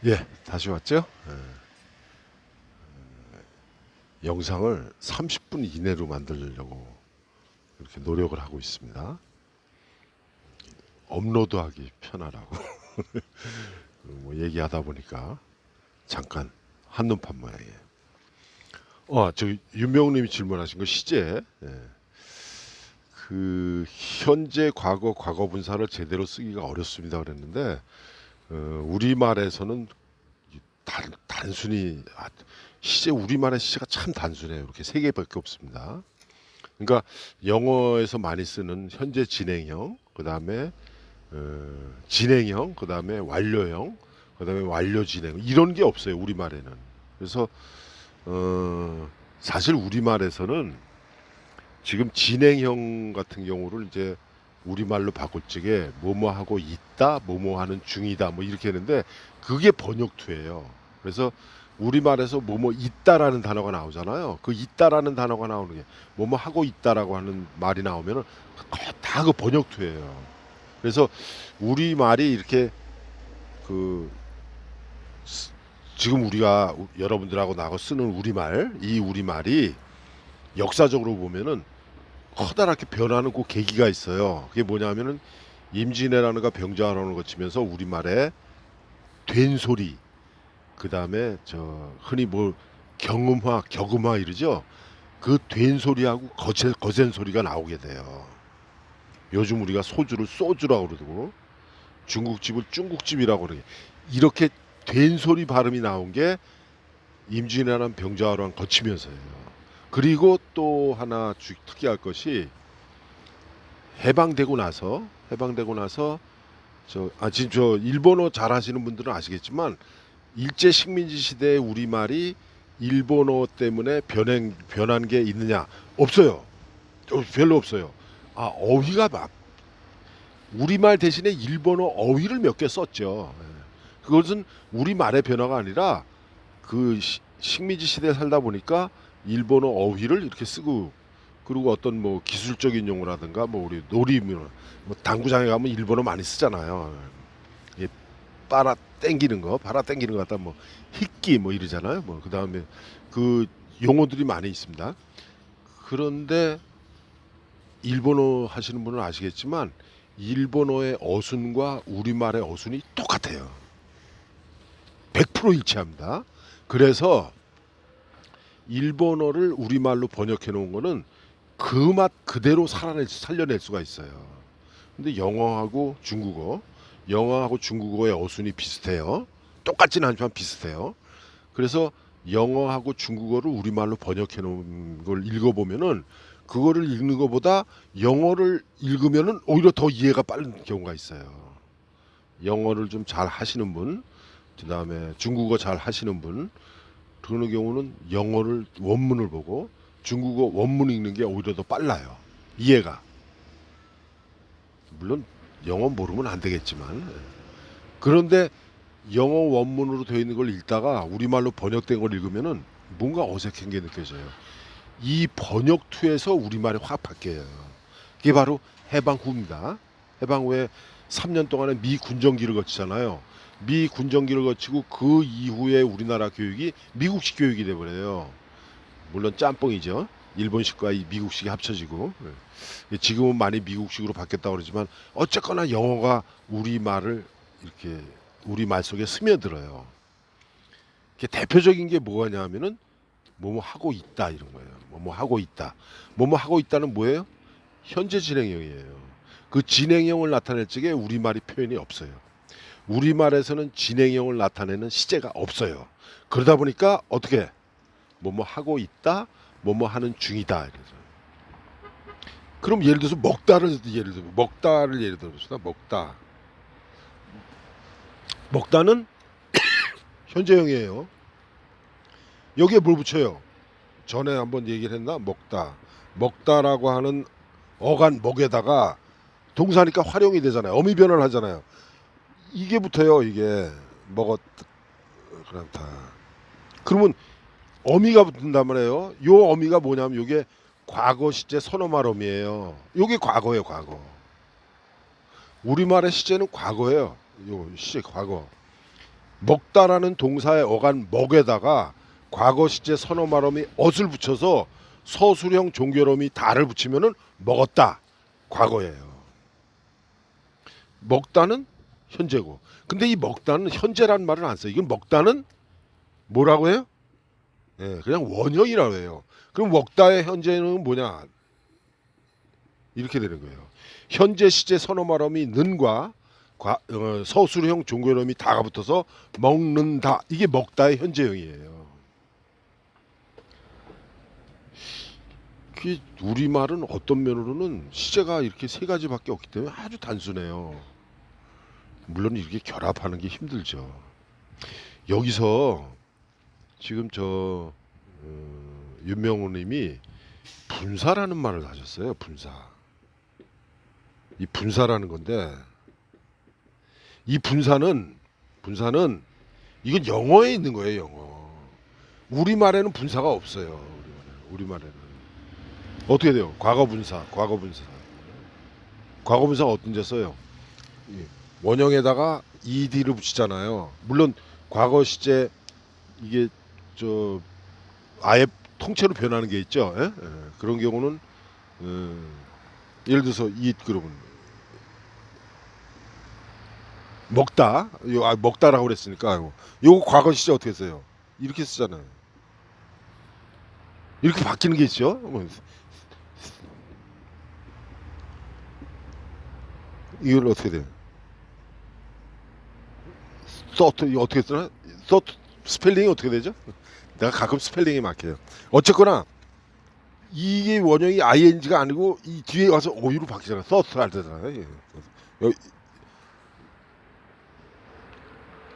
예, 다시 왔죠? 영상을 30분 이내로 만들려고 이렇게 노력을 하고 있습니다. 업로드하기 편하라고 뭐 얘기하다 보니까 잠깐 한눈판 모양이에요. 저 윤명님이 질문하신 거 시제. 그 현재 과거 과거 분사를 제대로 쓰기가 어렵습니다 그랬는데 우리말에서는 단순히 시제 우리말의 시제가 참 단순해요. 이렇게 세 개밖에 없습니다. 그러니까 영어에서 많이 쓰는 현재 진행형, 그다음에 진행형, 그다음에 완료형, 그다음에 완료 진행 이런 게 없어요 우리말에는. 그래서 사실 우리말에서는 지금 진행형 같은 경우를 이제 우리말로 바꿀 적에 뭐뭐 하고 있다, 뭐뭐 하는 중이다, 뭐 이렇게 했는데 그게 번역투예요. 그래서 우리말에서 뭐뭐 있다라는 단어가 나오잖아요. 그 있다라는 단어가 나오는 게 뭐뭐 하고 있다라고 하는 말이 나오면은 다 그 번역투예요. 그래서 우리말이 이렇게 그 지금 우리가 여러분들하고 나하고 쓰는 우리말, 이 우리말이 역사적으로 보면은 커다랗게 변하는 그 계기가 있어요. 그게 뭐냐면은 임진왜란과 병자호란을 거치면서 우리말에 된소리, 그 다음에 저 흔히 뭐 경음화, 격음화 이러죠. 그 된소리하고 거센 소리가 나오게 돼요. 요즘 우리가 소주를 소주라고 그러고 중국집을 중국집이라고 그러게. 이렇게 된소리 발음이 나온 게 임진왜란 병자호란 거치면서예요. 그리고 또 하나 특이할 것이 해방되고 나서 지금 저 일본어 잘 하시는 분들은 아시겠지만 일제 식민지 시대의 우리말이 일본어 때문에 변한 게 있느냐? 없어요. 별로 없어요. 어휘가 막 우리말 대신에 일본어 어휘를 몇 개 썼죠. 그것은 우리말의 변화가 아니라 그 식민지 시대에 살다 보니까 일본어 어휘를 이렇게 쓰고, 그리고 어떤 뭐 기술적인 용어라든가 뭐 우리 놀이문 뭐 당구장에 가면 일본어 많이 쓰잖아요. 예, 빨아 땡기는 거 갖다 뭐 히끼 뭐 이러잖아요. 뭐 그다음에 그 용어들이 많이 있습니다. 그런데 일본어 하시는 분은 아시겠지만 일본어의 어순과 우리말의 어순이 똑같아요. 100% 일치합니다. 그래서 일본어를 우리말로 번역해 놓은 거는 그 맛 그대로 살려낼 수가 있어요. 근데 영어하고 중국어의 어순이 비슷해요. 똑같지는 않지만 비슷해요. 그래서 영어하고 중국어를 우리말로 번역해 놓은 걸 읽어보면은 그거를 읽는 것보다 영어를 읽으면은 오히려 더 이해가 빠른 경우가 있어요. 영어를 좀 잘 하시는 분, 그다음에 중국어 잘 하시는 분, 그런 경우는 영어를 원문을 보고 중국어 원문 읽는 게 오히려 더 빨라요. 이해가. 물론 영어 모르면 안 되겠지만. 그런데 영어 원문으로 되어 있는 걸 읽다가 우리말로 번역된 걸 읽으면은 뭔가 어색한 게 느껴져요. 이 번역투에서 우리말이 확 바뀌어요. 그게 바로 해방 후입니다. 해방 후에 3년 동안은 미 군정기를 거치잖아요. 미 군정기를 거치고 그 이후에 우리나라 교육이 미국식 교육이 돼버려요. 물론 짬뽕이죠. 일본식과 이 미국식이 합쳐지고. 지금은 많이 미국식으로 바뀌었다고 그러지만 어쨌거나 영어가 우리말을 이렇게 우리말 속에 스며들어요. 대표적인 게 뭐냐면은 뭐뭐 하고 있다 이런 거예요. 뭐뭐 하고 있다. 뭐뭐 하고 있다는 뭐예요? 현재 진행형이에요. 그 진행형을 나타낼 적에 우리말이 표현이 없어요. 우리말에서는 진행형을 나타내는 시제가 없어요. 그러다 보니까 어떻게 뭐뭐 하고 있다, 뭐뭐 하는 중이다. 이래서. 그럼 예를 들어서 먹다를 예를 들어봅시다. 먹다는 현재형이에요. 여기에 뭘 붙여요? 전에 한번 얘기를 했나? 먹다라고 하는 어간 먹에다가 동사니까 활용이 되잖아요. 어미 변화를 하잖아요. 이게 붙어요. 이게 먹었 그렇다. 그러면 어미가 붙는단 말이에요. 요 어미가 뭐냐면 요게 과거 시제 선어말 어미예요. 요게 과거예요, 과거. 우리말의 시제는 과거예요. 요 시제 과거. 먹다라는 동사의 어간 먹에다가 과거 시제 선어 말음이 엇을 붙여서 서술형 종결음이 다를 붙이면은 먹었다 과거예요. 먹다는 현재고. 근데 이 먹다는 현재라는 말을 안 써요. 이건 먹다는 뭐라고 해요? 예, 그냥 원형이라고 해요. 그럼 먹다의 현재는 뭐냐? 이렇게 되는 거예요. 현재 시제 선어 말음이 는과 서술형 종결음이 다가 붙어서 먹는다. 이게 먹다의 현재형이에요. 우리말은 어떤 면으로는 시제가 이렇게 세 가지밖에 없기 때문에 아주 단순해요. 물론 이렇게 결합하는 게 힘들죠. 여기서 지금 윤명호님이 분사라는 말을 하셨어요. 분사. 이 분사라는 건데 이 분사는 이건 영어에 있는 거예요. 영어. 우리말에는 분사가 없어요. 우리말에는 어떻게 돼요? 과거 분사. 과거 분사가 어떤 데 써요? 원형에다가 ed를 붙이잖아요. 물론 과거 시제 이게 아예 통째로 변하는 게 있죠. 예? 예. 그런 경우는 예를 들어서 그러면 먹다 먹다라고 그랬으니까 요거 과거 시제 어떻게 써요? 이렇게 쓰잖아요. 이렇게 바뀌는 게 있죠. 이걸 어떻게 돼요? 이거 어떻게 쓰나? 스펠링이 어떻게 되죠? 내가 가끔 스펠링이 막혀요. 어쨌거나 이게 원형이 ing가 아니고 이 뒤에 와서 o유로 바뀌잖아. 서트 할 때잖아요.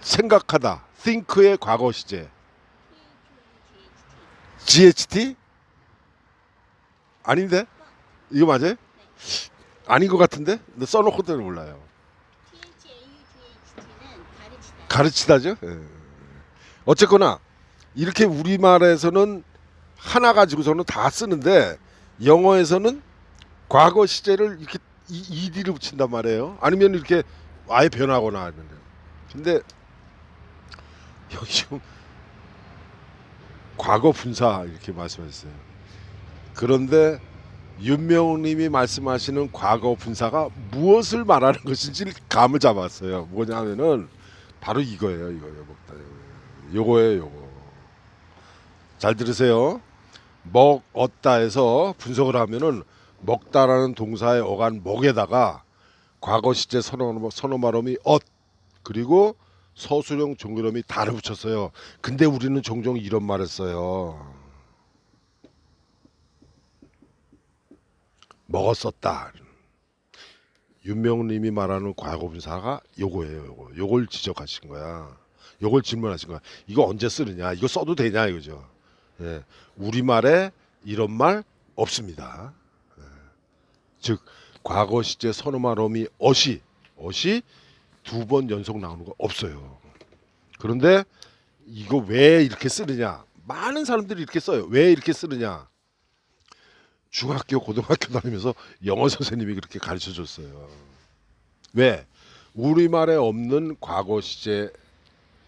생각하다. think의 과거 시제. GHT? 아닌데? 이거 맞아요? 아닌 것 같은데? 근데 써놓고 때는 몰라요. 가르치다죠? 예. 어쨌거나 이렇게 우리말에서는 하나 가지고서는 다 쓰는데 영어에서는 과거 시제를 이렇게 ed를 붙인단 말이에요. 아니면 이렇게 아예 변하거나 하는데. 근데 여기 지금 과거 분사 이렇게 말씀하셨어요. 그런데 윤명님이 말씀하시는 과거 분사가 무엇을 말하는 것인지 감을 잡았어요. 뭐냐면은 바로 이거예요. 요거예요. 요거. 잘 들으세요. 먹었다에서 분석을 하면은 먹다라는 동사의 어간 먹에다가 과거 시제 선어 말음이 그리고 서술형 종결음이 다를 붙였어요. 근데 우리는 종종 이런 말을 써요. 먹었었다. 윤명님이 말하는 과거 분사가 요거예요. 요걸 지적하신 거야. 요걸 질문하신 거야. 이거 언제 쓰느냐? 이거 써도 되냐 이거죠. 예. 우리말에 이런 말 없습니다. 예. 즉 과거 시제 선어 말음이 어시 두 번 연속 나오는 거 없어요. 그런데 이거 왜 이렇게 쓰느냐? 많은 사람들이 이렇게 써요. 왜 이렇게 쓰느냐? 중학교, 고등학교 다니면서 영어 선생님이 그렇게 가르쳐 줬어요. 왜? 우리말에 없는 과거 시제,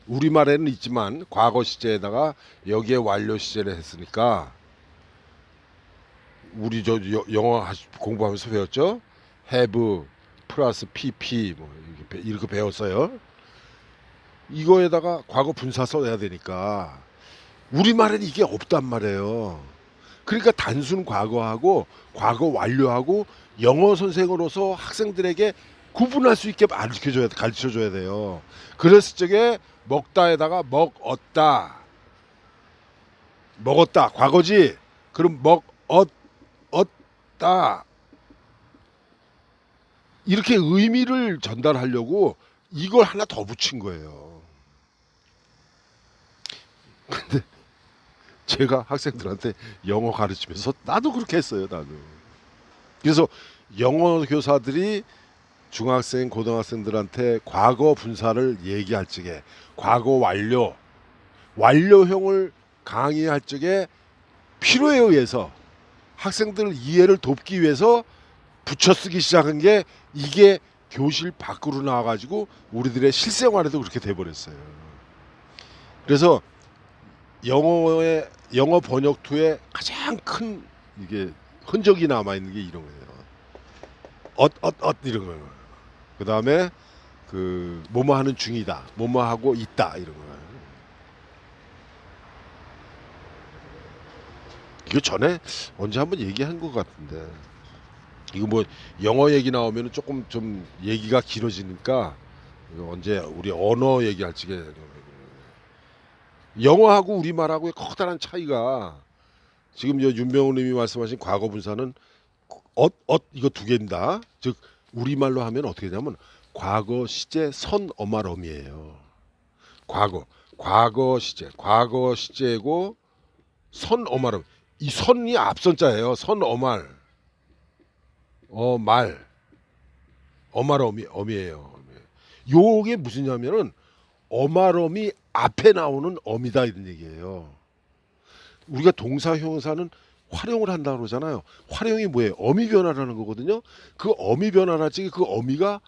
우리말에는 있지만 과거 시제에다가 여기에 완료 시제를 했으니까 우리 영어 공부하면서 배웠죠? have 플러스 pp 뭐 이렇게 배웠어요. 이거에다가 과거 분사 써야 되니까 우리말에는 이게 없단 말이에요. 그러니까 단순 과거하고 과거 완료하고 영어 선생으로서 학생들에게 구분할 수 있게 가르쳐줘야 돼요. 그랬을 적에 먹다에다가 먹었다 과거지. 그럼 먹었다 이렇게 의미를 전달하려고 이걸 하나 더 붙인 거예요. 근데 제가 학생들한테 영어 가르치면서 나도 그렇게 했어요. 나도. 그래서 영어 교사들이 중학생, 고등학생들한테 과거 분사를 얘기할 적에 과거 완료형을 강의할 적에 필요에 의해서 학생들 이해를 돕기 위해서 붙여쓰기 시작한 게 이게 교실 밖으로 나와가지고 우리들의 실생활에도 그렇게 돼버렸어요. 그래서 영어 번역투의 가장 큰 이게 흔적이 남아 있는 게 이런 거예요. 이런 거예요. 그 다음에 그 뭐뭐 하는 중이다, 뭐뭐 하고 있다 이런 거예요. 이거 전에 언제 한번 얘기한 것 같은데 이거 뭐 영어 얘기 나오면 조금 좀 얘기가 길어지니까 이거 언제 우리 언어 얘기할 적에 영어하고 우리말하고의 커다란 차이가 지금 윤병호님이 말씀하신 과거 분사는 이거 두 개입니다. 즉 우리말로 하면 어떻게 되냐면 과거 시제 선어말어미예요. 과거 시제고 선어말어미. 이 선이 앞선자예요. 선어말 말 어말어미예요. 요게 무슨냐면은 어말어미 앞에 나오는 어미다 이런 얘기예요. 우리가 동사 형사는 활용을 한다 그러잖아요. 활용이 뭐예요? 어미 변화라는 거거든요. 그 어미 변화라 지금 그 어미가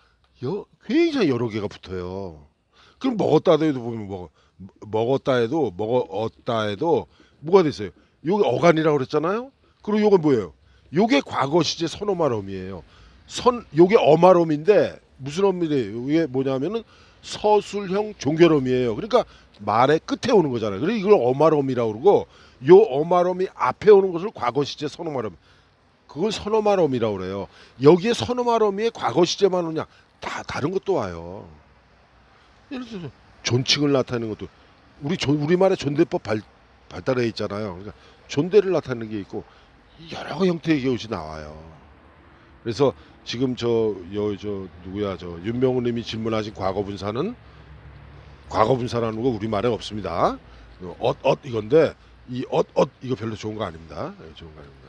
굉장히 여러 개가 붙어요. 그럼 먹었다 해도 보면 먹었다 해도 뭐가 됐어요? 요게 어간이라고 그랬잖아요. 그리고 요건 뭐예요? 요게 과거 시제 선어말어미예요. 요게 어말어미인데 무슨 어미래요? 이게 뭐냐면은 서술형 종결어미예요. 그러니까 말의 끝에 오는 거잖아요. 그래서 이걸 어말어미라고 그러고 요 어말어미 앞에 오는 것을 과거 시제 선어말어미. 그걸 선어말어미라고 그래요. 여기에 선어말어미의 과거 시제만 오냐? 다 다른 것도 와요. 예를 들어서 존칭을 나타내는 것도 우리말에 존대법 발달해 있잖아요. 그러니까 존대를 나타내는 게 있고 여러 형태의 것이 나와요. 그래서 지금 누구야 윤명훈님이 질문하신 과거 분사라는 거 우리말에 없습니다. 이건데 이 이거 별로 좋은 거 아닙니다. 좋은 거 아닙니다.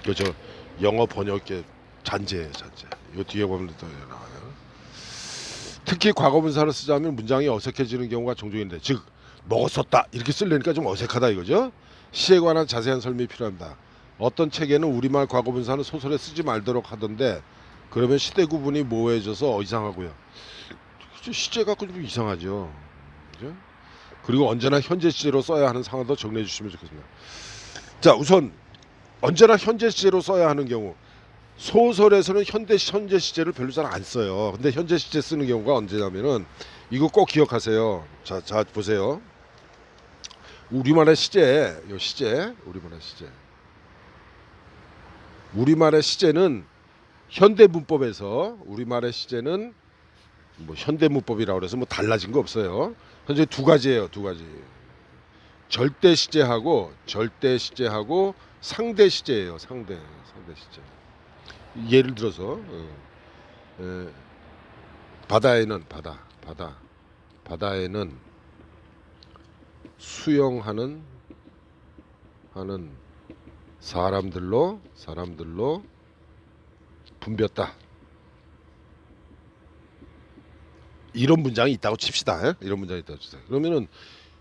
이거 영어 번역의 잔재예요. 이거 뒤에 보면 또 나와요. 특히 과거 분사를 쓰자면 문장이 어색해지는 경우가 종종 있는데 즉 먹었었다 이렇게 쓰려니까 좀 어색하다 이거죠. 시에 관한 자세한 설명이 필요합니다. 어떤 책에는 우리말 과거 분사는 소설에 쓰지 말도록 하던데 그러면 시대 구분이 모호해져서 이상하고요. 시제 갖고 좀 이상하죠. 그죠? 그리고 언제나 현재 시제로 써야 하는 상황도 정리해 주시면 좋겠습니다. 자, 우선 언제나 현재 시제로 써야 하는 경우 소설에서는 현재 시제를 별로 잘 안 써요. 근데 현재 시제 쓰는 경우가 언제냐면은 이거 꼭 기억하세요. 자 보세요. 우리말의 시제, 우리말의 시제는 현대 문법에서 우리말의 시제는 뭐 현대 문법이라고 그래서 뭐 달라진 거 없어요. 현재 두 가지예요. 절대 시제하고 상대 시제예요. 상대 시제. 예를 들어서 바다에는 수영하는 사람들로 붐볐다. 이런 문장이 있다고 칩시다. 그러면은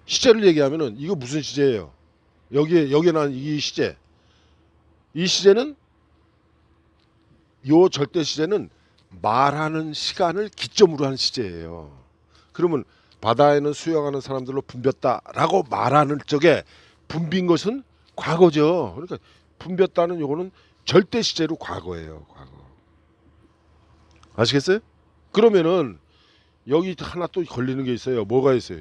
시제를 얘기하면은 이거 무슨 시제예요? 여기에 난 이 시제. 이 시제는 요 절대 시제는 말하는 시간을 기점으로 한 시제예요. 그러면 바다에는 수영하는 사람들로 붐볐다라고 말하는 쪽에 붐빈 것은 과거죠. 그러니까 붐볐다는 요거는 절대 시제로 과거예요. 과거. 아시겠어요? 그러면은 여기 하나 또 걸리는 게 있어요. 뭐가 있어요?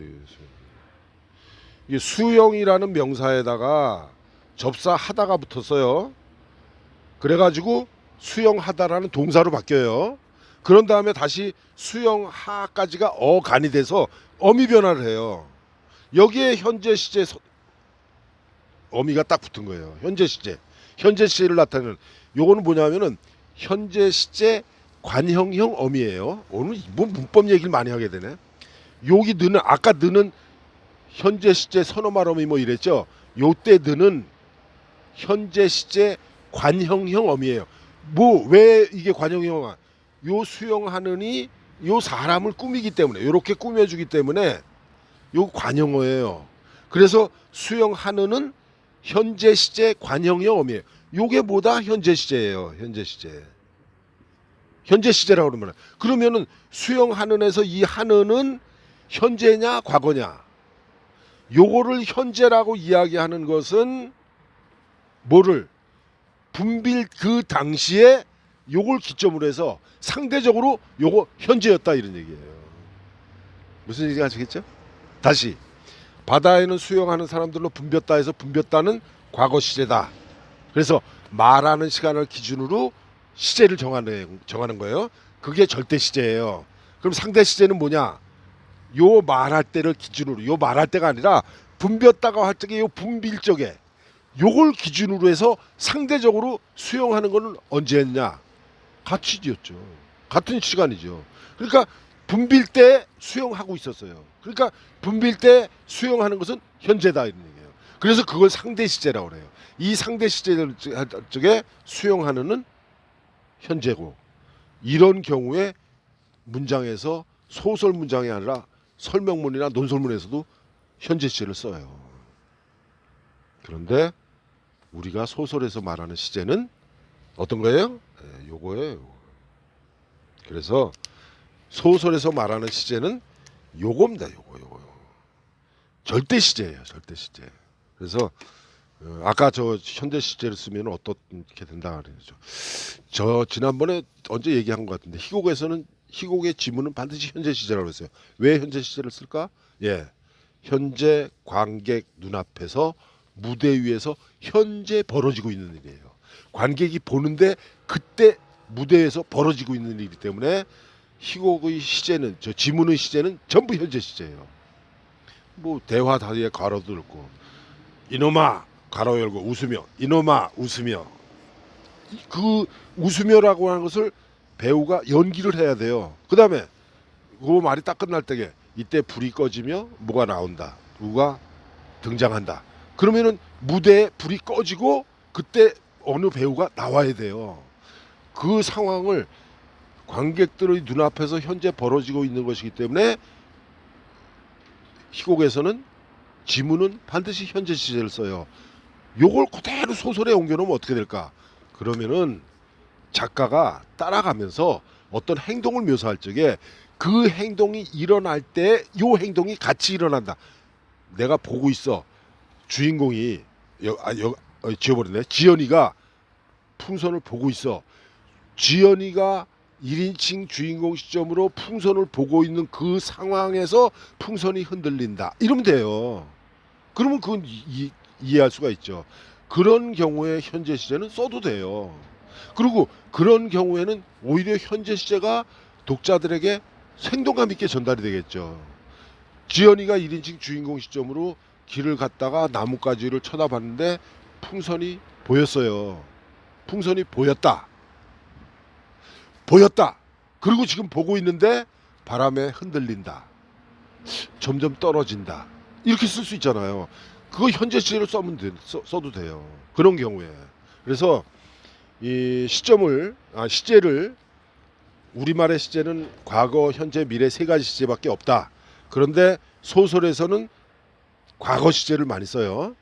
이게 수영이라는 명사에다가 접사 하다가 붙었어요. 그래가지고 수영하다라는 동사로 바뀌어요. 그런 다음에 다시 수영하까지가 어간이 돼서 어미 변화를 해요. 여기에 현재 시제 어미가 딱 붙은 거예요. 현재 시제를 나타내는 요거는 뭐냐면은 현재 시제 관형형 어미예요. 오늘 뭐 문법 얘기를 많이 하게 되네. 여기 느는 아까 느는 현재 시제 선어말 어미 뭐 이랬죠. 요때 느는 현재 시제 관형형 어미예요. 뭐 왜 이게 관형형아? 요 수영하느니 요 사람을 꾸미기 때문에 요렇게 꾸며주기 때문에 요 관형어예요. 그래서 수영하느는 현재 시제 관형형 어미예요. 요게 뭐다? 현재 시제예요. 현재 시제라고 그러면 그러면은 수영하는에서 이 하느는 현재냐 과거냐, 요거를 현재라고 이야기하는 것은 뭐를 분빌 그 당시에 요걸 기점으로 해서 상대적으로 요거 현재였다 이런 얘기예요. 무슨 얘기인지 아시겠죠? 다시 바다에는 수영하는 사람들로 붐볐다 해서 붐볐다는 과거 시제다. 그래서 말하는 시간을 기준으로 시제를 정하는 거예요. 그게 절대 시제예요. 그럼 상대 시제는 뭐냐? 요 말할 때를 기준으로, 요 말할 때가 아니라 붐볐다가 할 적에 요 붐빌 적에 요걸 기준으로 해서 상대적으로 수용하는 거는 언제 했냐? 같이 지었죠. 같은 시간이죠. 그러니까 붐빌 때 수용하고 있었어요. 그러니까 붐빌 때 수용하는 것은 현재다 이런 얘기예요. 그래서 그걸 상대 시제라고 그래요. 이 상대 시제 쪽에 수용하는은 현재고, 이런 경우에 문장에서 소설 문장이 아니라 설명문이나 논설문에서도 현재 시제를 써요. 그런데 우리가 소설에서 말하는 시제는 어떤 거예요? 네, 요거예요. 그래서 소설에서 말하는 시제는 요겁니다. 요거. 절대 시제예요. 절대 시제. 그래서 아까 저 현재 시제를 쓰면 어떻게 된다 그러죠. 저 지난번에 언제 얘기한 것 같은데 희곡에서는 희곡의 지문은 반드시 현재 시제라고 했어요. 왜 현재 시제를 쓸까? 예, 현재 관객 눈앞에서 무대 위에서 현재 벌어지고 있는 일이에요. 관객이 보는데 그때 무대에서 벌어지고 있는 일이기 때문에 희곡의 시제는, 저 지문의 시제는 전부 현재 시제예요. 뭐 대화 다리에 가로도 있고, 이놈아 가로 열고 웃으며, 이놈아 웃으며, 그 웃으며라고 하는 것을 배우가 연기를 해야 돼요. 그 다음에 그 말이 딱 끝날 때게 이때 불이 꺼지며 뭐가 나온다, 누가 등장한다. 그러면은 무대에 불이 꺼지고 그때 어느 배우가 나와야 돼요. 그 상황을 관객들의 눈앞에서 현재 벌어지고 있는 것이기 때문에 희곡에서는 지문은 반드시 현재 시제를 써요. 요걸 그대로 소설에 옮겨놓으면 어떻게 될까? 그러면은 작가가 따라가면서 어떤 행동을 묘사할 적에 그 행동이 일어날 때 요 행동이 같이 일어난다. 내가 보고 있어. 주인공이 지워버리네. 지연이가 풍선을 보고 있어. 지연이가 1인칭 주인공 시점으로 풍선을 보고 있는 그 상황에서 풍선이 흔들린다. 이러면 돼요. 그러면 그건 이해할 수가 있죠. 그런 경우에 현재 시제는 써도 돼요. 그리고 그런 경우에는 오히려 현재 시제가 독자들에게 생동감 있게 전달이 되겠죠. 지연이가 1인칭 주인공 시점으로 길을 갔다가 나뭇가지를 쳐다봤는데 풍선이 보였어요. 풍선이 보였다. 그리고 지금 보고 있는데 바람에 흔들린다. 점점 떨어진다. 이렇게 쓸 수 있잖아요. 그거 현재 시제로 써도 돼요. 그런 경우에. 그래서 이 시제를, 우리말의 시제는 과거, 현재, 미래 세 가지 시제밖에 없다. 그런데 소설에서는 과거 시제를 많이 써요.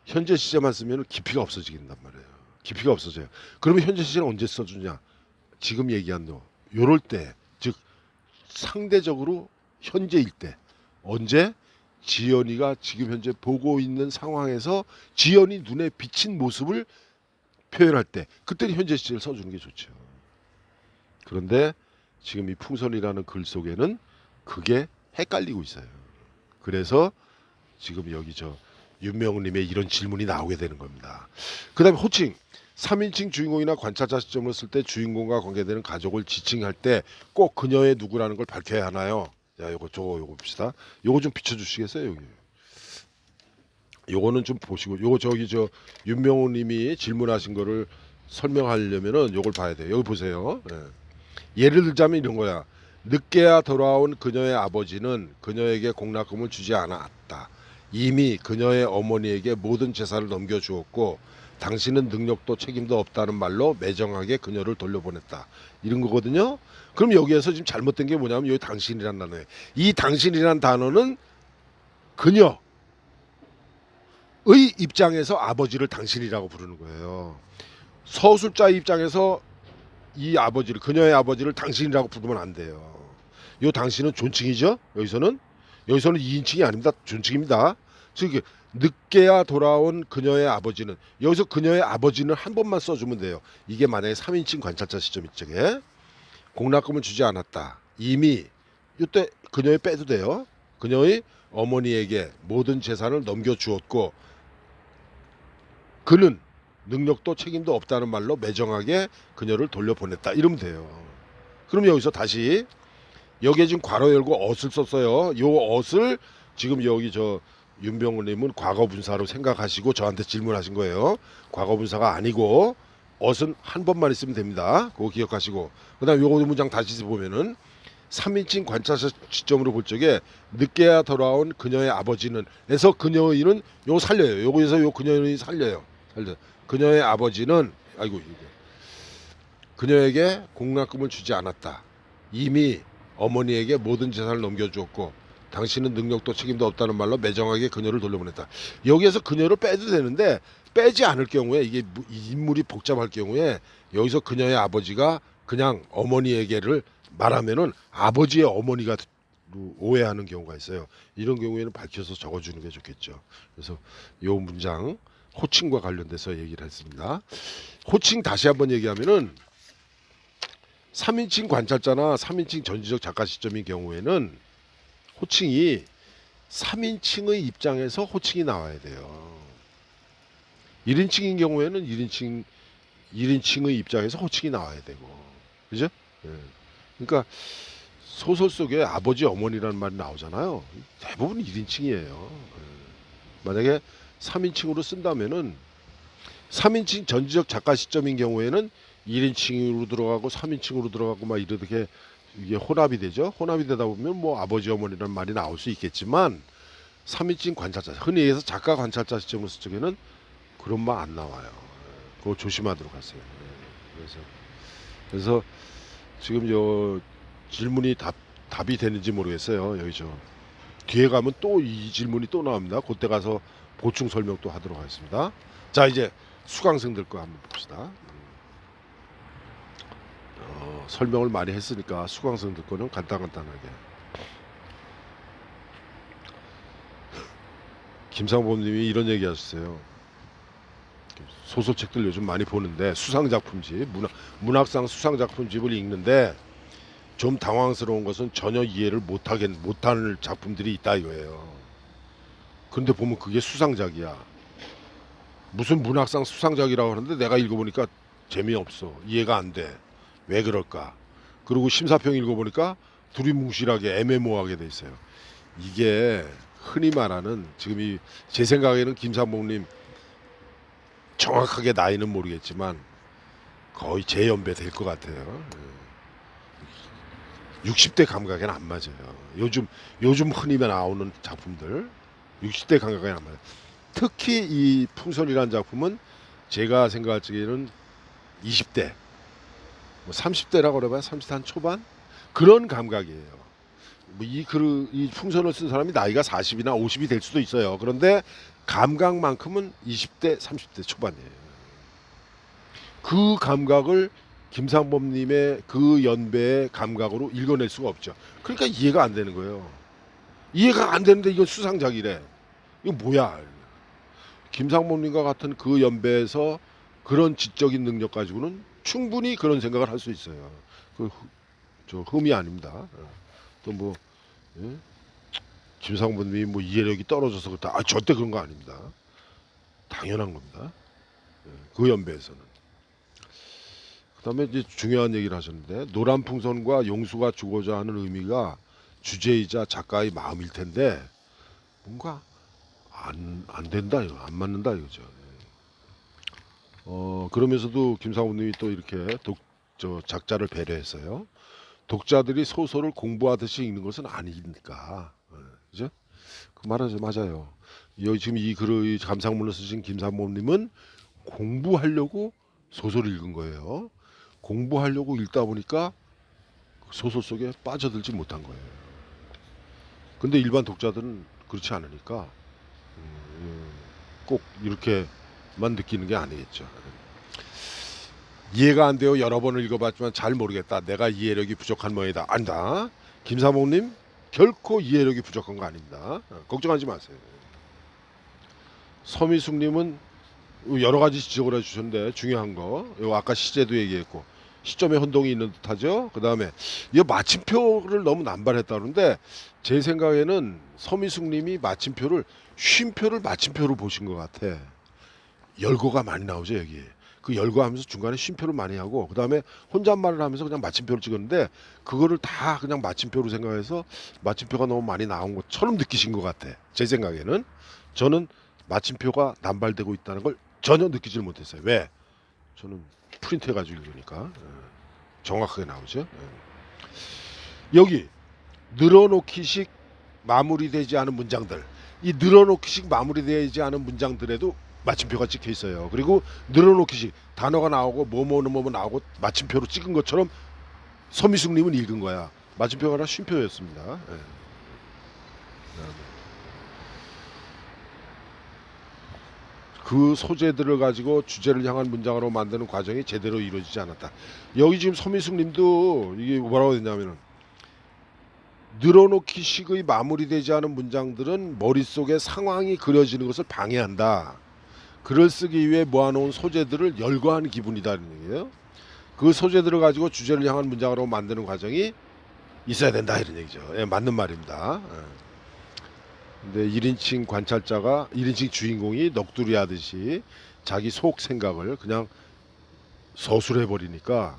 현재 시제만 쓰면 깊이가 없어지긴단 말이에요. 깊이가 없어져요. 그러면 현재 시제는 언제 써주냐? 지금 얘기한 요럴 때, 즉 상대적으로 현재일 때. 언제? 지연이가 지금 현재 보고 있는 상황에서 지연이 눈에 비친 모습을 표현할 때, 그때는 현재 시제를 써주는 게 좋죠. 그런데 지금 이 풍선이라는 글 속에는 그게 헷갈리고 있어요. 그래서 지금 여기 저 윤명우님의 이런 질문이 나오게 되는 겁니다. 그 다음에 호칭. 3인칭 주인공이나 관찰자 시점을 쓸 때 주인공과 관계되는 가족을 지칭할 때 꼭 그녀의 누구라는 걸 밝혀야 하나요? 야, 요거 봅시다. 요거 좀 비춰주시겠어요? 여기. 요거는 좀 보시고, 요거 저기 저 윤명우님이 질문하신 거를 설명하려면은 요걸 봐야 돼요. 여기 보세요. 네. 예를 들자면 이런 거야. 늦게야 돌아온 그녀의 아버지는 그녀에게 공납금을 주지 않았다. 이미 그녀의 어머니에게 모든 재산을 넘겨주었고 당신은 능력도 책임도 없다는 말로 매정하게 그녀를 돌려보냈다. 이런 거거든요. 그럼 여기에서 지금 잘못된 게 뭐냐면 여기 당신이란 단어예요. 이 당신이란 단어는 그녀의 입장에서 아버지를 당신이라고 부르는 거예요. 서술자 입장에서 이 아버지를, 그녀의 아버지를 당신이라고 부르면 안 돼요. 요 당신은 존칭이죠. 여기서는 2인칭이 아닙니다. 존칭입니다. 즉 늦게야 돌아온 그녀의 아버지는, 여기서 그녀의 아버지는 한 번만 써주면 돼요. 이게 만약에 3인칭 관찰자 시점 이쪽에 공납금을 주지 않았다. 이미 이때 그녀의 빼도 돼요. 그녀의 어머니에게 모든 재산을 넘겨주었고 그는 능력도 책임도 없다는 말로 매정하게 그녀를 돌려보냈다. 이러면 돼요. 그럼 여기서 다시 여기에 지금 괄호 열고 엇을 썼어요. 요 엇을 지금 여기 저 윤병우님은 과거분사로 생각하시고 저한테 질문하신 거예요. 과거분사가 아니고 엇은 한 번만 있으면 됩니다. 그거 기억하시고 그다음 요거 문장 다시 보면은 3인칭 관찰사 시점으로 볼 적에 늦게야 돌아온 그녀의 아버지는 에서 그녀의는 요거 살려요. 요거에서 요 그녀의 살려요. 그녀의 아버지는 아이고 그녀에게 공납금을 주지 않았다. 이미 어머니에게 모든 재산을 넘겨주었고 당신은 능력도 책임도 없다는 말로 매정하게 그녀를 돌려보냈다. 여기에서 그녀를 빼도 되는데 빼지 않을 경우에 이게 인물이 복잡할 경우에 여기서 그녀의 아버지가 그냥 어머니에게를 말하면은 아버지의 어머니가 오해하는 경우가 있어요. 이런 경우에는 밝혀서 적어주는 게 좋겠죠. 그래서 요 문장 호칭과 관련돼서 얘기를 했습니다. 호칭 다시 한번 얘기하면은 3인칭 관찰자나 3인칭 전지적 작가 시점인 경우에는 호칭이 3인칭의 입장에서 호칭이 나와야 돼요. 1인칭인 경우에는 1인칭의 입장에서 호칭이 나와야 되고. 그죠? 예. 그러니까 소설 속에 아버지 어머니라는 말이 나오잖아요. 대부분 1인칭이에요. 예. 만약에 3인칭으로 쓴다면은 3인칭 전지적 작가 시점인 경우에는 1인칭으로 들어가고 3인칭으로 들어가고 막 이렇게 이게 혼합이 되죠. 혼합이 되다 보면 뭐 아버지 어머니라는 말이 나올 수 있겠지만 3인칭 관찰자, 흔히 얘기해서 작가 관찰자 시점으로 쓸 적에는 그런 말 안 나와요. 그거 조심하도록 하세요. 그래서 지금 요 질문이 답이 되는지 모르겠어요. 여기 저 뒤에 가면 또 이 질문이 또 나옵니다. 그때 가서 보충 설명 또 하도록 하겠습니다. 자, 이제 수강생들 거 한번 봅시다. 설명을 많이 했으니까 수강생들 거는 간단하게. 김상범님이 이런 얘기 하셨어요. 소설책들 요즘 많이 보는데 수상작품집, 문학상 수상작품집을 읽는데 좀 당황스러운 것은 전혀 이해를 못하는 작품들이 있다 이거예요. 그런데 보면 그게 수상작이야. 무슨 문학상 수상작이라고 하는데 내가 읽어보니까 재미없어. 이해가 안 돼. 왜 그럴까? 그리고 심사평 읽어보니까 두리뭉실하게 애매모호하게 돼 있어요. 이게 흔히 말하는 지금 제 생각에는 김삼봉님 정확하게 나이는 모르겠지만 거의 제 연배 될 것 같아요. 60대 감각에는 안 맞아요. 요즘 흔히 나오는 작품들 60대 감각에는 안 맞아요. 특히 이 풍선이라는 작품은 제가 생각할 적에는 20대 뭐 30대라고 그래봐야 30대 한 초반 그런 감각이에요. 뭐 이 풍선을 쓴 사람이 나이가 40이나 50이 될 수도 있어요. 그런데 감각만큼은 20대 30대 초반이에요. 그 감각을 김상범님의 그 연배의 감각으로 읽어낼 수가 없죠. 그러니까 이해가 안 되는 거예요. 이해가 안 되는데 이건 수상작이래. 이거 뭐야? 김상범님과 같은 그 연배에서 그런 지적인 능력 가지고는 충분히 그런 생각을 할 수 있어요. 저 흠이 아닙니다. 또 뭐 김상범님이 뭐 이해력이 떨어져서 그렇다. 절대 그런 거 아닙니다. 당연한 겁니다. 그 연배에서는. 그다음에 이제 중요한 얘기를 하셨는데 노란 풍선과 용수가 주고자 하는 의미가 주제이자 작가의 마음일 텐데 뭔가 안 된다 이거 안 맞는다 이거죠. 그러면서도 김상훈님이 또 이렇게 작자를 배려했어요. 독자들이 소설을 공부하듯이 읽는 것은 아니니까, 그죠? 그 말은 맞아요. 여기 지금 이 글의 감상문을 쓰신 김상범님은 공부하려고 소설을 읽은 거예요. 공부하려고 읽다 보니까 소설 속에 빠져들지 못한 거예요. 근데 일반 독자들은 그렇지 않으니까 꼭 이렇게만 느끼는 게 아니겠죠. 이해가 안 돼요. 여러 번을 읽어봤지만 잘 모르겠다. 내가 이해력이 부족한 모양이다. 아니다. 김사봉님 결코 이해력이 부족한 거 아닙니다. 걱정하지 마세요. 서미숙님은 여러 가지 지적을 해주셨는데 중요한 거, 요 아까 시제도 얘기했고 시점에 혼동이 있는 듯하죠. 그 다음에 이 마침표를 너무 남발했다는데 제 생각에는 서미숙님이 마침표를 쉼표를 마침표로 보신 것 같아. 열거가 많이 나오죠 여기. 그 열거하면서 중간에 쉼표를 많이 하고 그 다음에 혼잣말을 하면서 그냥 마침표를 찍었는데 그거를 다 그냥 마침표로 생각해서 마침표가 너무 많이 나온 것처럼 느끼신 것 같아. 제 생각에는 저는 마침표가 남발되고 있다는 걸 전혀 느끼질 못했어요. 왜? 저는 프린트해가지고 읽으니까 정확하게 나오죠. 여기 늘어놓기식 마무리되지 않은 문장들, 이 늘어놓기식 마무리되지 않은 문장들에도 마침표가 찍혀 있어요. 그리고 늘어놓기식 단어가 나오고 뭐뭐 나오고 마침표로 찍은 것처럼 서미숙님은 읽은 거야. 마침표가 아니라 쉼표였습니다. 그 소재들을 가지고 주제를 향한 문장으로 만드는 과정이 제대로 이루어지지 않았다. 여기 지금 서미숙님도 이게 뭐라고 했냐면은 늘어놓기식의 마무리되지 않은 문장들은 머릿속에 상황이 그려지는 것을 방해한다. 글을 쓰기 위해 모아놓은 소재들을 열거하는 기분이다는 얘기예요. 그 소재들을 가지고 주제를 향한 문장으로 만드는 과정이 있어야 된다 이런 얘기죠. 예, 맞는 말입니다. 근데 1인칭 관찰자가 1인칭 주인공이 넋두리 하듯이 자기 속 생각을 그냥 서술해 버리니까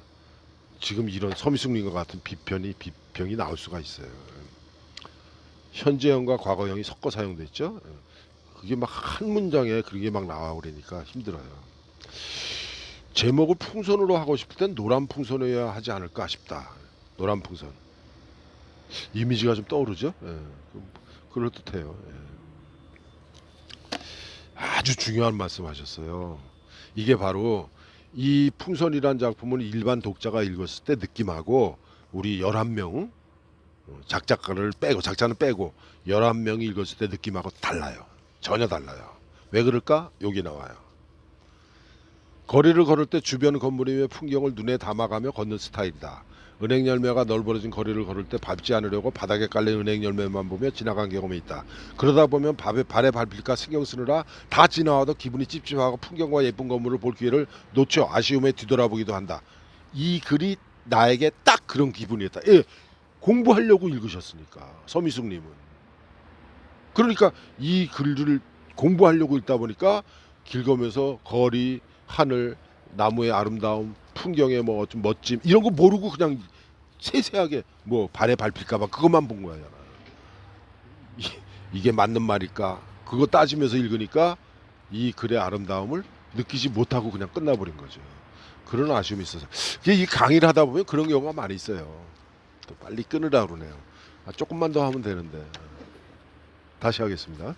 지금 이런 서미숙님과 같은 비평이 나올 수가 있어요. 현재형과 과거형이 섞어 사용됐죠. 그게 막 한 문장에 그게 막 나와 그러니까 힘들어요. 제목을 풍선으로 하고 싶을 땐 노란 풍선이어야 하지 않을까 싶다. 노란 풍선. 이미지가 좀 떠오르죠. 그럴듯해요. 아주 중요한 말씀하셨어요. 이게 바로 이 풍선이란 작품은 일반 독자가 읽었을 때 느낌하고 우리 11명 작자는 빼고 11명이 읽었을 때 느낌하고 달라요. 전혀 달라요. 왜 그럴까? 여기 나와요. 거리를 걸을 때 주변 건물의 위에 풍경을 눈에 담아가며 걷는 스타일이다. 은행 열매가 널브러진 거리를 걸을 때 밟지 않으려고 바닥에 깔린 은행 열매만 보며 지나간 경험이 있다. 그러다 보면 발에 밟힐까 신경 쓰느라 다 지나와도 기분이 찝찝하고 풍경과 예쁜 건물을 볼 기회를 놓쳐 아쉬움에 뒤돌아보기도 한다. 이 글이 나에게 딱 그런 기분이었다. 예, 공부하려고 읽으셨으니까 서미숙님은. 그러니까 이 글을 공부하려고 읽다 보니까 길거면서 거리, 하늘, 나무의 아름다움, 풍경의 뭐 좀 멋짐 이런 거 모르고 그냥 세세하게 뭐 발에 밟힐까봐 그것만 본 거야. 이게 맞는 말일까? 그거 따지면서 읽으니까 이 글의 아름다움을 느끼지 못하고 그냥 끝나버린 거죠. 그런 아쉬움이 있어서 이 강의를 하다 보면 그런 경우가 많이 있어요. 또 빨리 끊으라 그러네요. 조금만 더 하면 되는데. 다시 하겠습니다.